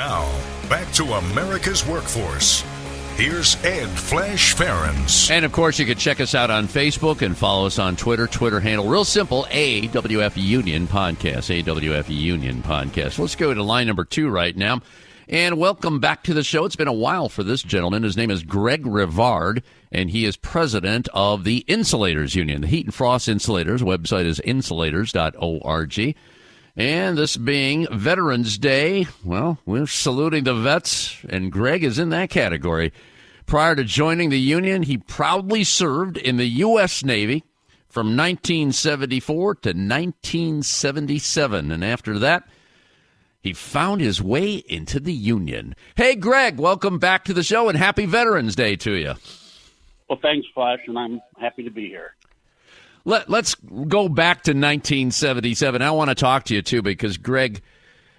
Now, back to America's Workforce. Here's Ed Flash Ferens. And, of course, you can check us out on Facebook and follow us on Twitter. Twitter handle, real simple, AWF Union Podcast. AWF Union Podcast. Let's go to line number 2 right now. And welcome back to the show. It's been a while for this gentleman. His name is Greg Revard, and he is president of the Insulators Union, the Heat and Frost Insulators. Website is insulators.org. And this being Veterans Day, well, we're saluting the vets, and Greg is in that category. Prior to joining the union, he proudly served in the U.S. Navy from 1974 to 1977. And after that, he found his way into the union. Hey, Greg, welcome back to the show, and happy Veterans Day to you. Well, thanks, Flash, and I'm happy to be here. Let's go back to 1977. I want to talk to you, too, because Greg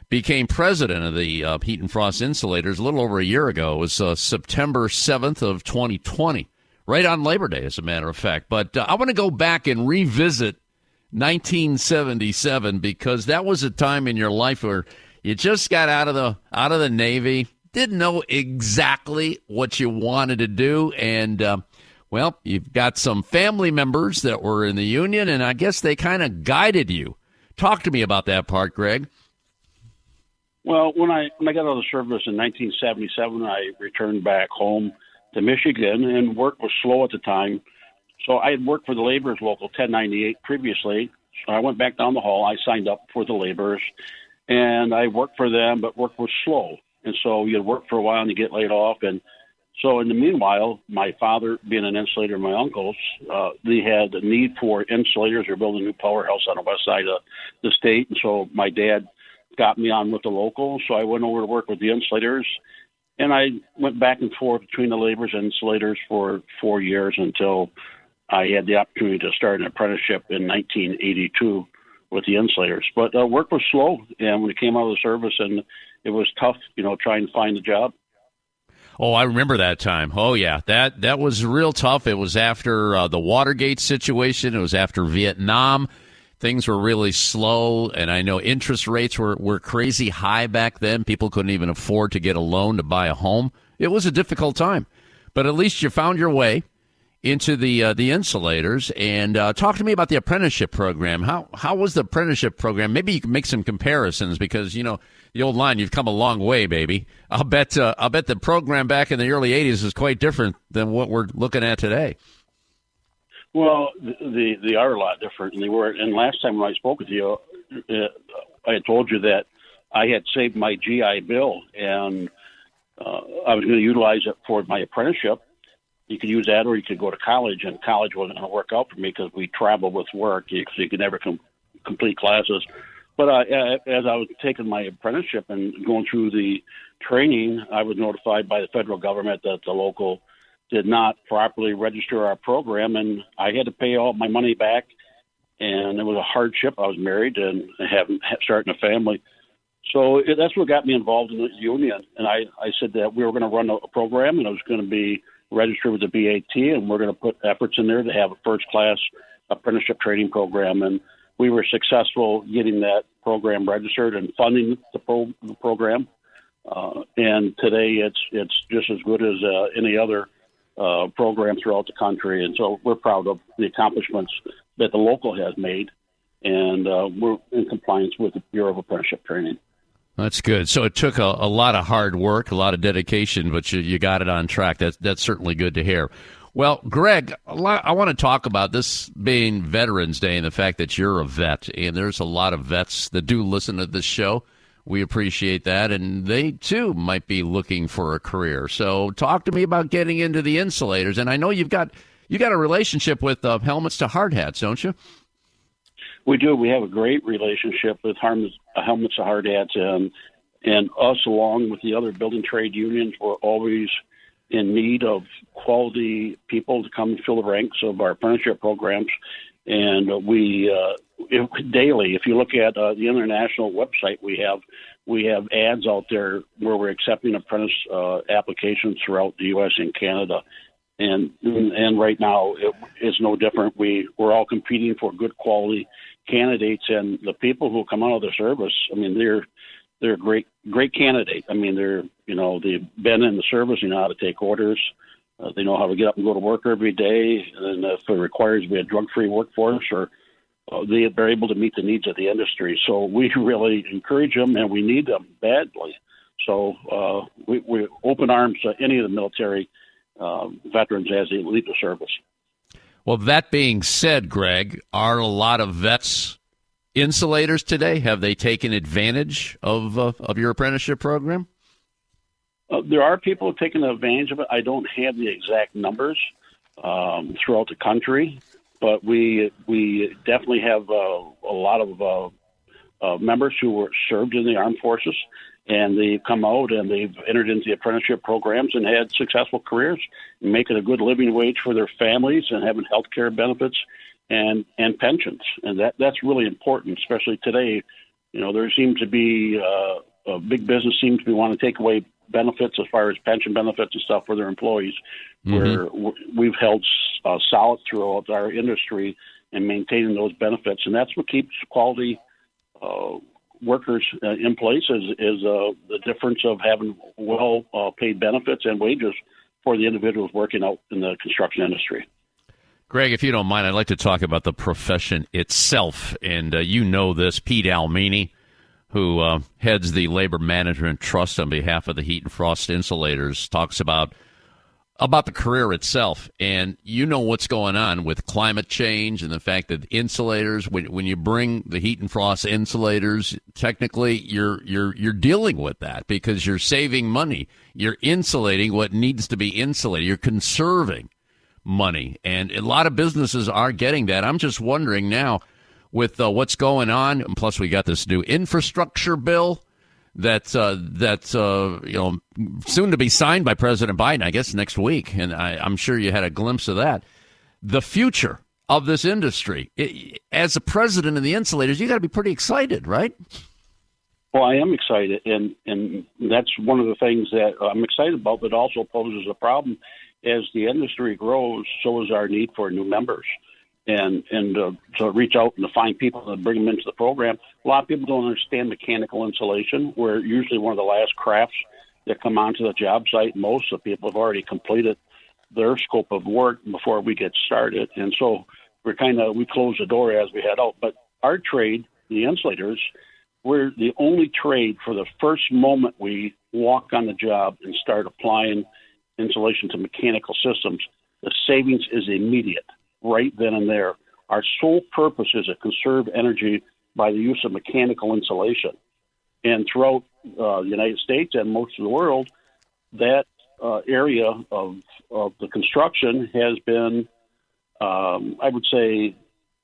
became president of the Heat and Frost Insulators a little over a year ago. It was September 7th of 2020, right on Labor Day, as a matter of fact. But I want to go back and revisit 1977 because that was a time in your life where you just got out of the Navy, didn't know exactly what you wanted to do, and well, you've got some family members that were in the union, and I guess they kind of guided you. Talk to me about that part, Greg. Well, when I got out of the service in 1977, I returned back home to Michigan, and work was slow at the time. So I had worked for the laborers local 1098 previously. So I went back down the hall. I signed up for the laborers, and I worked for them, but work was slow. And so you'd work for a while and you get laid off. And so in the meanwhile, my father, being an insulator, and my uncles, they had a need for insulators. They're building a new powerhouse on the west side of the state. And so my dad got me on with the local. So I went over to work with the insulators. And I went back and forth between the laborers and insulators for 4 years until I had the opportunity to start an apprenticeship in 1982 with the insulators. But work was slow, and when it came out of the service, and it was tough, trying to find a job. Oh, I remember that time. Oh, yeah, that was real tough. It was after the Watergate situation. It was after Vietnam. Things were really slow, and I know interest rates were crazy high back then. People couldn't even afford to get a loan to buy a home. It was a difficult time, but at least you found your way into the insulators. And talk to me about the apprenticeship program. How was the apprenticeship program? Maybe you can make some comparisons because, the old line, you've come a long way, baby. I'll bet the program back in the early 80s is quite different than what we're looking at today. Well, they are a lot different than they were. And last time when I spoke with you, I had told you that I had saved my GI Bill, and I was going to utilize it for my apprenticeship. You could use that, or you could go to college, and college wasn't going to work out for me because we travel with work, so you could never complete classes. But as I was taking my apprenticeship and going through the training, I was notified by the federal government that the local did not properly register our program, and I had to pay all my money back, and it was a hardship. I was married and starting a family. So that's what got me involved in the union, and I said that we were going to run a program, and it was going to be registered with the BAT, and we're going to put efforts in there to have a first-class apprenticeship training program. And we were successful getting that program registered and funding the program. And today it's just as good as any other program throughout the country. And so we're proud of the accomplishments that the local has made, and we're in compliance with the Bureau of Apprenticeship Training. That's good. So it took a lot of hard work, a lot of dedication, but you got it on track. That's certainly good to hear. Well, Greg, I want to talk about this being Veterans Day and the fact that you're a vet, and there's a lot of vets that do listen to this show. We appreciate that, and they, too, might be looking for a career. So talk to me about getting into the insulators. And I know you got a relationship with Helmets to Hard Hats, don't you? We do. We have a great relationship with Helmets to Hard Hats, and us, along with the other building trade unions, we're always in need of quality people to come and fill the ranks of our apprenticeship programs. And we daily, if you look at the international website, we have ads out there where we're accepting apprentice applications throughout the U.S. and Canada. And right now it's no different. We're all competing for good quality candidates, and the people who come out of the service, I mean, they're a great candidate. I mean, they've been in the service, you know how to take orders. They know how to get up and go to work every day. And if it requires to be a drug-free workforce, or they're able to meet the needs of the industry. So we really encourage them, and we need them badly. So we open arms to any of the military veterans as they leave the service. Well, that being said, Greg, are a lot of vets insulators today? Have they taken advantage of your apprenticeship program? There are people taking advantage of it. I don't have the exact numbers throughout the country, but we definitely have a lot of members who were served in the armed forces, and they've come out and they've entered into the apprenticeship programs and had successful careers, making a good living wage for their families and having health care benefits and pensions. And that's really important, especially today. You know, there seems to be a big business seems to be wanting to take away benefits as far as pension benefits and stuff for their employees, where we've held solid throughout our industry in maintaining those benefits. And that's what keeps quality workers in place is the difference of having well-paid benefits and wages for the individuals working out in the construction industry. Greg, if you don't mind, I'd like to talk about the profession itself. And you know this, Pete Almini, who heads the Labor Management Trust on behalf of the Heat and Frost Insulators, talks about the career itself. And you know what's going on with climate change and the fact that insulators, when you bring the Heat and Frost Insulators, technically you're dealing with that because you're saving money. You're insulating what needs to be insulated. You're conserving money. And a lot of businesses are getting that. I'm just wondering now with what's going on, and plus we got this new infrastructure bill that's soon to be signed by President Biden, I guess next week, and I'm sure you had a glimpse of that. The future of this industry, as a president of the insulators, you got to be pretty excited, right? Well, I am excited, and that's one of the things that I'm excited about, but also poses a problem. As the industry grows, so is our need for new members. And to reach out and to find people and bring them into the program. A lot of people don't understand mechanical insulation. We're usually one of the last crafts that come onto the job site. Most of the people have already completed their scope of work before we get started. And so we close the door as we head out. But our trade, the insulators, we're the only trade for the first moment we walk on the job and start applying insulation to mechanical systems. The savings is immediate. Right then and there. Our sole purpose is to conserve energy by the use of mechanical insulation. And throughout the United States and most of the world, that area of the construction has been, I would say,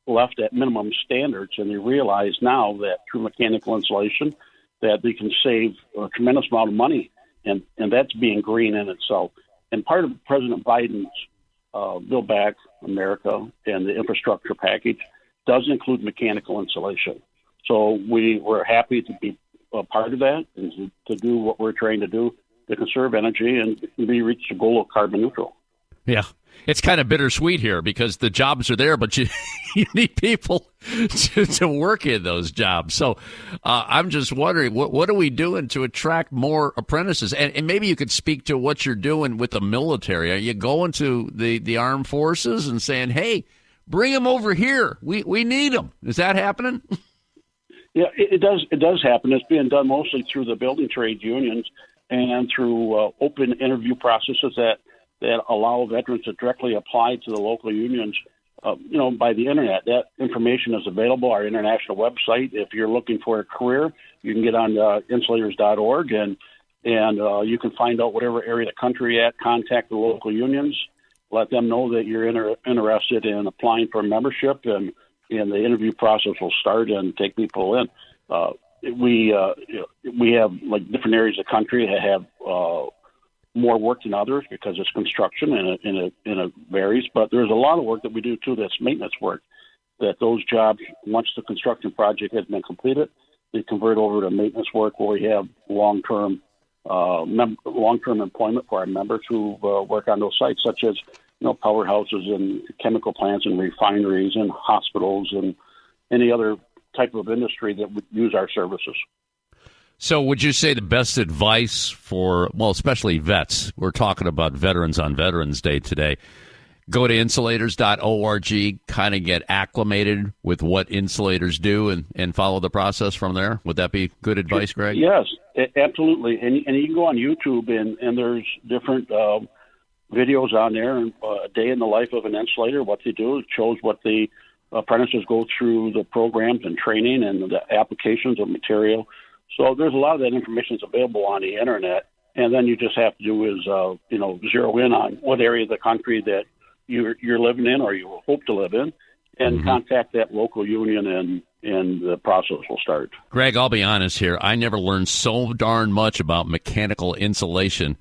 left at minimum standards. And they realize now that through mechanical insulation that they can save a tremendous amount of money. And that's being green in itself. And part of President Biden's Build Back America and the infrastructure package does include mechanical insulation. So we're happy to be a part of that and to do what we're trying to do to conserve energy and reach the goal of carbon neutral. Yeah. It's kind of bittersweet here because the jobs are there, but you need people to work in those jobs. So I'm just wondering, what are we doing to attract more apprentices? And maybe you could speak to what you're doing with the military. Are you going to the armed forces and saying, hey, bring them over here. We need them. Is that happening? Yeah, it does. It does happen. It's being done mostly through the building trade unions and through open interview processes that allow veterans to directly apply to the local unions, by the internet. That information is available, our international website. If you're looking for a career, you can get on insulators.org and you can find out whatever area of the country you're at, contact the local unions, let them know that you're interested in applying for membership, and the interview process will start and take people in. We have like different areas of the country that have more work than others because it's construction and it varies. But there's a lot of work that we do too that's maintenance work. That those jobs, once the construction project has been completed, they convert over to maintenance work where we have long-term employment for our members who work on those sites, such as powerhouses and chemical plants and refineries and hospitals and any other type of industry that would use our services. So would you say the best advice for, well, especially vets, we're talking about veterans on Veterans Day today, go to insulators.org, kind of get acclimated with what insulators do and follow the process from there? Would that be good advice, Greg? Yes, absolutely. And you can go on YouTube, and there's different videos on there, a day in the life of an insulator, what they do. It shows what the apprentices go through, the programs and training and the applications of material. So there's a lot of that information that's available on the Internet, and then you just have to do is, zero in on what area of the country that you're living in or you hope to live in, and contact that local union, and the process will start. Greg, I'll be honest here. I never learned so darn much about mechanical insulation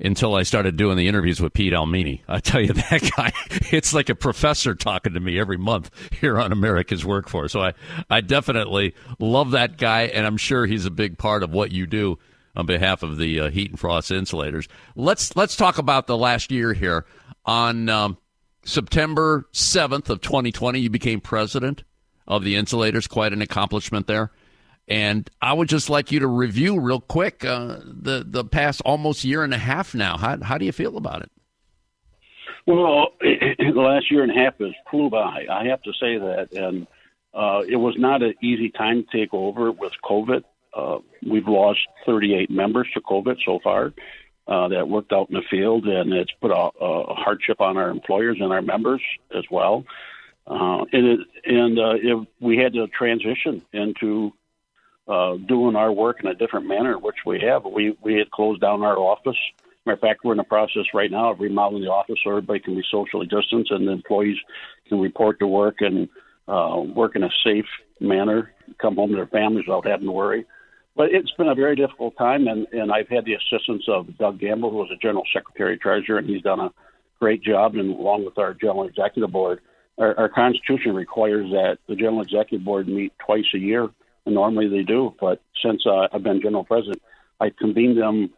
until I started doing the interviews with Pete Almini. I tell you, that guy, it's like a professor talking to me every month here on America's Workforce. So I definitely love that guy, and I'm sure he's a big part of what you do on behalf of the Heat and Frost Insulators. Let's talk about the last year here. On September 7th of 2020, you became president of the Insulators. Quite an accomplishment there. And I would just like you to review real quick the past almost year and a half now. How do you feel about it? Well, the last year and a half has flew by. I have to say that. And it was not an easy time to take over with COVID. We've lost 38 members to COVID so far that worked out in the field, and it's put a hardship on our employers and our members as well. If we had to transition into doing our work in a different manner, which we have. We had closed down our office. Matter of fact, we're in the process right now of remodeling the office so everybody can be socially distanced and the employees can report to work and work in a safe manner, come home to their families without having to worry. But it's been a very difficult time, and I've had the assistance of Doug Gamble, who was the General Secretary Treasurer, and he's done a great job, and along with our General Executive Board. Our Constitution requires that the General Executive Board meet twice a year. Normally they do, but since I've been General President, I convened them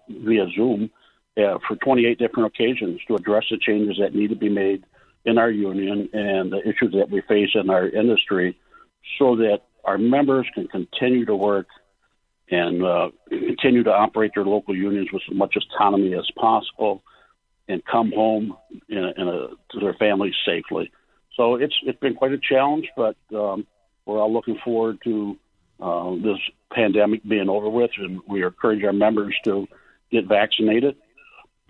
via Zoom for 28 different occasions to address the changes that need to be made in our union and the issues that we face in our industry so that our members can continue to work and continue to operate their local unions with as much autonomy as possible and come home to their families safely. So it's been quite a challenge, but we're all looking forward to this pandemic being over with, and we encourage our members to get vaccinated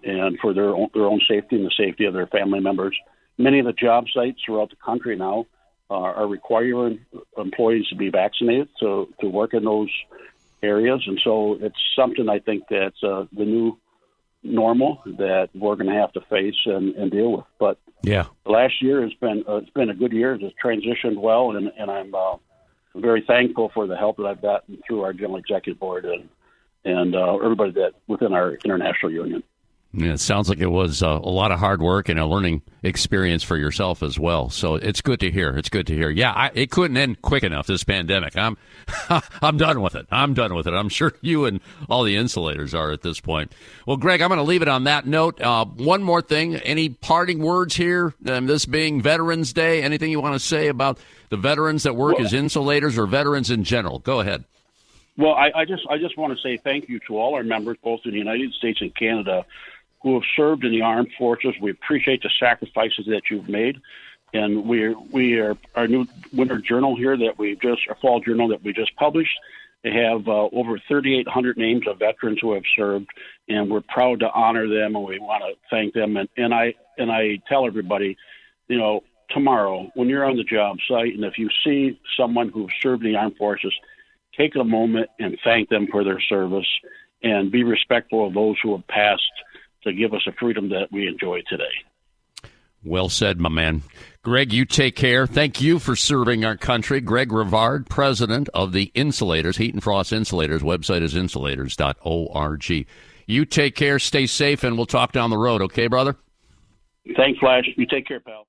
and for their own safety and the safety of their family members. Many of the job sites throughout the country now are requiring employees to be vaccinated to work in those areas, and so it's something I think that's the new normal that we're going to have to face and deal with. But yeah, the last year has been it's been a good year. It's transitioned well, and I'm very thankful for the help that I've gotten through our General Executive Board and everybody that within our international union. Yeah, it sounds like it was a lot of hard work and a learning experience for yourself as well. So it's good to hear. It's good to hear. Yeah, it couldn't end quick enough, this pandemic. I'm done with it. I'm done with it. I'm sure you and all the insulators are at this point. Well, Greg, I'm going to leave it on that note. One more thing. Any parting words here? This being Veterans Day, anything you want to say about the veterans that work as insulators or veterans in general? Go ahead. Well, I just want to say thank you to all our members, both in the United States and Canada, who have served in the armed forces. We appreciate the sacrifices that you've made. And we are our new winter journal here our fall journal that we just published. They have over 3,800 names of veterans who have served, and we're proud to honor them, and we want to thank them. And I tell everybody, tomorrow when you're on the job site, and if you see someone who served in the armed forces, take a moment and thank them for their service, and be respectful of those who have passed to give us a freedom that we enjoy today. Well said, my man. Greg, you take care. Thank you for serving our country. Greg Revard, president of the Insulators, Heat and Frost Insulators. Website is insulators.org. You take care, stay safe, and we'll talk down the road. Okay, brother? Thanks, Flash. You take care, pal.